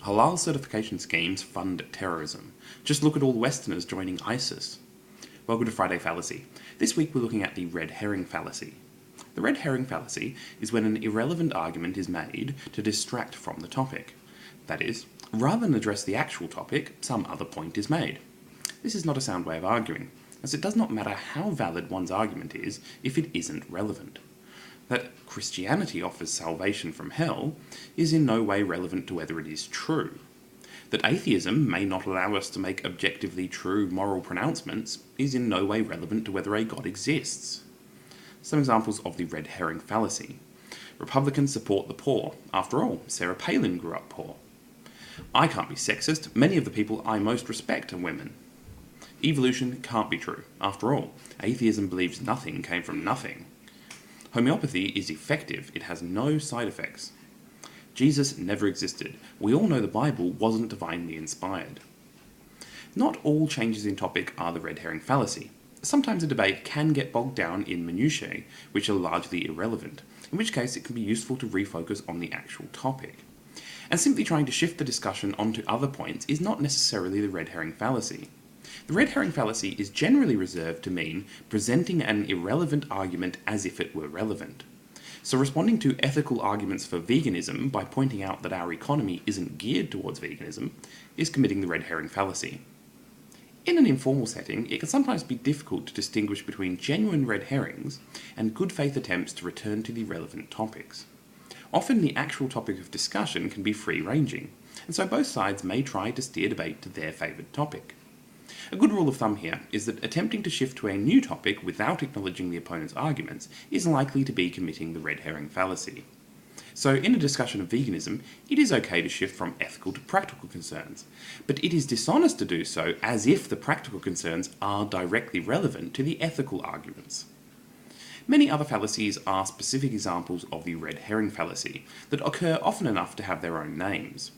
Halal certification schemes fund terrorism. Just look at all the Westerners joining ISIS. Welcome to Friday Fallacy. This week we're looking at the red herring fallacy. The red herring fallacy is when an irrelevant argument is made to distract from the topic. That is, rather than address the actual topic, some other point is made. This is not a sound way of arguing, as it does not matter how valid one's argument is if it isn't relevant. That Christianity offers salvation from hell is in no way relevant to whether it is true. That atheism may not allow us to make objectively true moral pronouncements is in no way relevant to whether a God exists. Some examples of the red herring fallacy. Republicans support the poor. After all, Sarah Palin grew up poor. I can't be sexist. Many of the people I most respect are women. Evolution can't be true. After all, atheism believes nothing came from nothing. Homeopathy is effective. It has no side effects. Jesus never existed. We all know the Bible wasn't divinely inspired. Not all changes in topic are the red herring fallacy. Sometimes a debate can get bogged down in minutiae, which are largely irrelevant, in which case it can be useful to refocus on the actual topic. And simply trying to shift the discussion onto other points is not necessarily the red herring fallacy. The red herring fallacy is generally reserved to mean presenting an irrelevant argument as if it were relevant. So responding to ethical arguments for veganism by pointing out that our economy isn't geared towards veganism is committing the red herring fallacy. In an informal setting, it can sometimes be difficult to distinguish between genuine red herrings and good faith attempts to return to the relevant topics. Often the actual topic of discussion can be free-ranging, and so both sides may try to steer debate to their favoured topic. A good rule of thumb here is that attempting to shift to a new topic without acknowledging the opponent's arguments is likely to be committing the red herring fallacy. So in a discussion of veganism, it is okay to shift from ethical to practical concerns, but it is dishonest to do so as if the practical concerns are directly relevant to the ethical arguments. Many other fallacies are specific examples of the red herring fallacy that occur often enough to have their own names.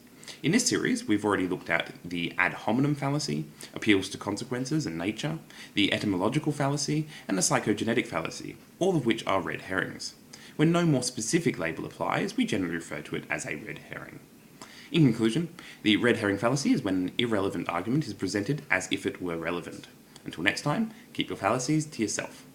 In this series, we've already looked at the ad hominem fallacy, appeals to consequences and nature, the etymological fallacy, and the psychogenetic fallacy, all of which are red herrings. When no more specific label applies, we generally refer to it as a red herring. In conclusion, the red herring fallacy is when an irrelevant argument is presented as if it were relevant. Until next time, keep your fallacies to yourself.